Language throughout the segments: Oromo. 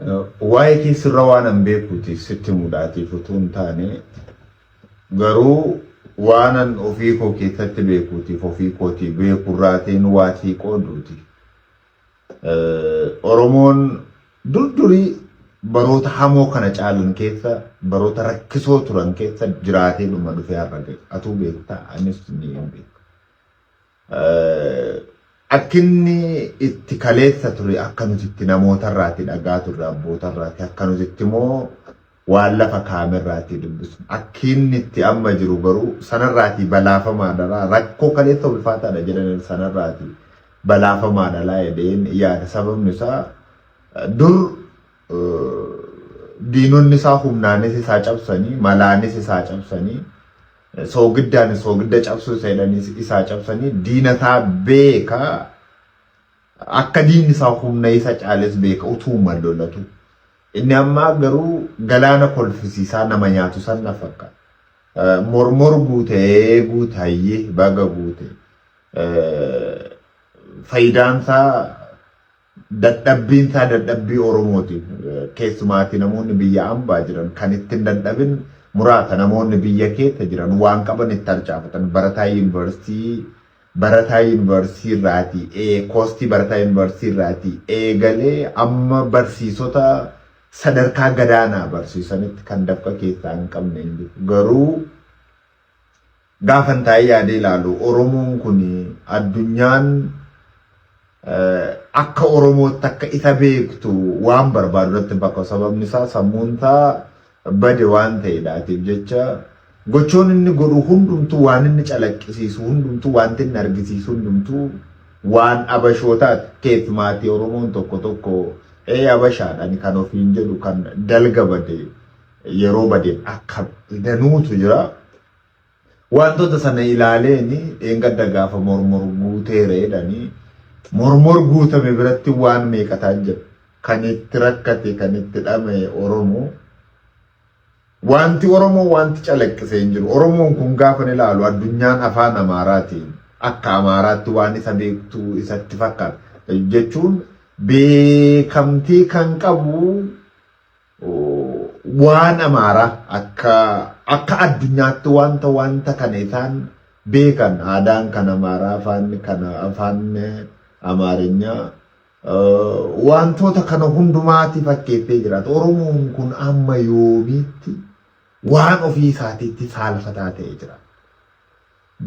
waa'ee keessirra waan an beekuti sitti mudaatiif utuu hin taane garuu waanan ofii koo keessatti beekuutiif ofii kootii beekurraatiin waatii qooduuti. Oromoon durdurii baroota hamoo kana caalan keessa baroota rakkisoo turan keessa jiraatee dhuma dhufee har'a gahe. Atuu beektaa anis ni beeku. Akkinni itti kaleessa ture akka nuti itti namoota irraati dhagaa turre abboota irraati akka nuti itti immoo waan lafa kaame irraati dubbisu. Akkinni itti amma jiru garuu sanarraati balaafamaadha rakkoo kaleessa ulfaataadha jedhan sanarraati balaafamaadha jedheen yaada. Sababni isaa dur diinonni isaa humnaanis isaa cabsanii malaanis isaa cabsanii soogidda cabsuu jedhanis isaa cabsanii diinataa beeka akka diinni isaa humna isa caales beeka utuu mallolatu. Inni amma garuu galaana kolfisiisaa nama nyaatu sanna fakkaata. Mormor guutee guutayyee baga guute. Faayidaansaa dadhabbiinsaa dadhabbii Oromooti. Keessumaatii namoonni biyya ambaa jiran kan ittiin dadhabin muraasa namoonni biyya keessa jiran waan qaban itti harcaafatan barataa yuunivarsiitii irraatii koostii barataa yuunivarsiitii irraatii eegalee amma barsiisota sadarkaa gadaanaa barsiisanitti kan dafqa keessaa hin qabne hin jiru. Garuu gaafan taa'ee yaadee ilaalu Oromoon kun addunyaan akka Oromootti akka isa beektu waan barbaadu irratti bakka sababni isaa sammuuntaa bade waan ta'eedhaatiif jecha gochoon inni godhu hundumtuu waan inni calaqqisiisu hundumtuu wanti inni argisiisu hundumtuu waan abashootaati. Keessumaatii Oromoon tokko tokko abashaadhaan kan ofiin jedhu kan dalga bade yeroo badeen akka danuutu jira. Wantoota sana ilaaleeni dheengadda gaafa mormor guuteereedhanii mormor guutame biratti waan meeqataa jira kan itti rakkate kan itti dhame Oromoo. Wanti Oromoo wanti calaqqisee hin jiru. Oromoon kun gaafa ilaalu addunyaan afaan Amaaraatiin akka Amaaraatti waan isa beektu isatti fakkaata jechuun beekamtii kan qabu waan Amaaraa akka addunyaatti wanta kana isaan beekan aadaan kan Amaaraa afaan Amaarinyaa wantoota kana hundumaatti fakkeessee jiraata. Oromoon kun amma yoomiitti waan ofii isaatiitti saalfataa ta'ee jira.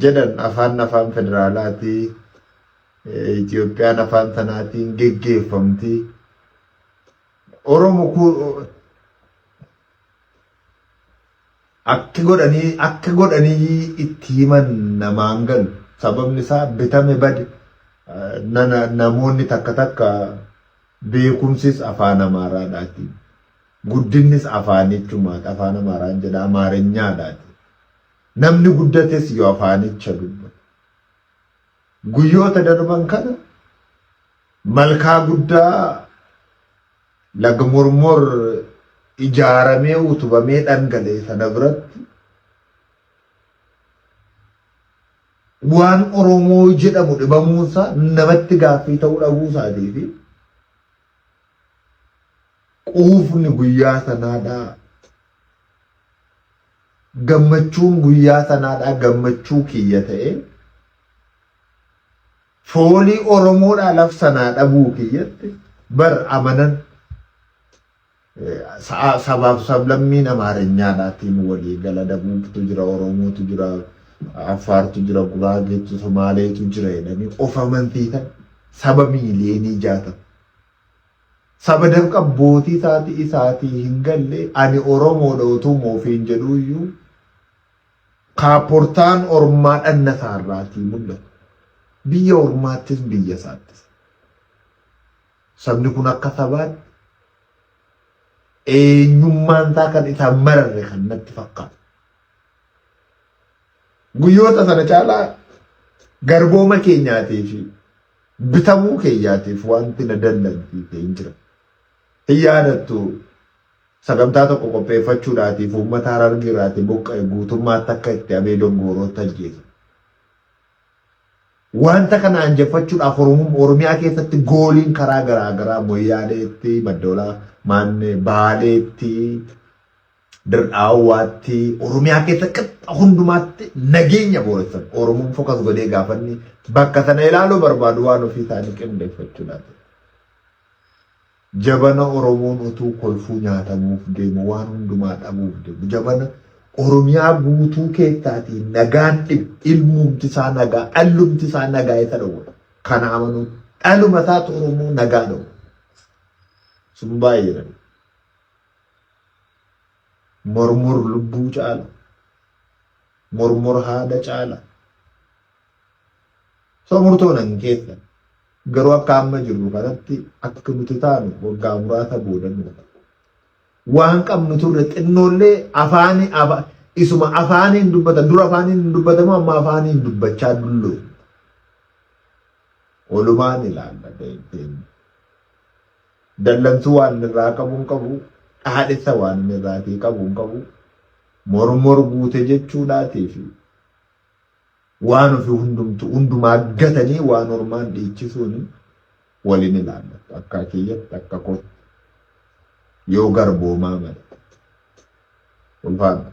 Jedhan afaan federaalaati. Itoophiyaan afaan sanaatiin geggeeffamti. Oromoo kun akka godhanii itti himan namaan galu. Sababni isaa bitame bade. Namoonni takka beekumsis afaan Amaaraadhaati. Guddinnis afaanichumaati. Afaan Amaaraan jedha Amaarinyaadhaati. Namni guddates yoo afaanicha dubbata. Guyyoota darban kana malkaa guddaa laga mormor ijaaramee utubamee dhangalee sana biratti waan Oromoo jedhamu dhibamuusaa namatti gaaffii ta'uu dhabuusaatii fi quufni guyyaa sanaadhaa gammachuun guyyaa sanaadhaa gammachuu kiyya ta'e foolii Oromoodhaa laf sanaa dhabuu kiyyatti bar amanan sabaaf sablammiin Amaarinyaadhaatiin walii gala dhabuutu jira Oromootu jira. Affaartu jira Guraageetu Somaaleetu jira jedhanii of amansiisan saba miiliyoonii 60 saba dafqa abbootii isaatii hin galle ani Oromoodha utuu moofiin jedhuuyyuu kaaportaan ormaa dhanna isaarraatii mul'atu. Biyya ormaattis biyya isaattis. Sabni kun akka sabaatti eenyummaan isaa kan isaan mararre kan natti fakkaata. Guyyoota sana caalaa garbooma keenyaatii fi bitamuu keenyaatiif wanti na dallansiisee hin jira. Hin yaadattu sagantaa tokko qopheeffachuudhaatiif uummata Harargeeraatii boqqa'e guutummaatti akka itti abee dongoroota ajjeesa. wanta kana anjeffachuudhaaf Oromiyaa keessatti gooliin karaa garaa Moyyaaleetti, Maddoolaa, Maannee, Baaleetti, Dir'aawwaatti, Oromiyaa keessa qixxa hundumaatti nageenya booressan Oromoon fokas godhee gaafanni bakka sana ilaaluu barbaadu waan ofii isaanii qindeeffachuudhaaf. Jabana Oromoon utuu kolfuu nyaatamuuf deemu waan hundumaa dhabuuf deemu. Jabana Oromiyaa guutuu keessaatii nagaan ilmumti isaa nagaa, dhallumti isaa nagaa isa dhawu. Kana amanuun dhalluma isaatu Oromoo nagaa dhawu. Sun baay'eedha. Mormor lubbuu caala. Mormor haadha caala. So murtoonan keessa. Garuu akka amma jirru kanatti akka nuti taanu waggaa muraasa boodannu. Waan qabnu turre xinnoollee isuma afaaniin dubbatan dura afaaniin hin dubbatamu amma afaaniin dubbachaa dulloo. Olumaan ilaalla deemteen. Dallansuu waan irraa qabuun qabu, dhaadhessa waan irraatii qabuun qabu, mormor guute jechuudhaatii waan ofii hundumaa gatanii waan ormaan dhiichisuun waliin ilaallatu. Akka kiyyatti akka kootti yoo garboomaa male. Ulfaata.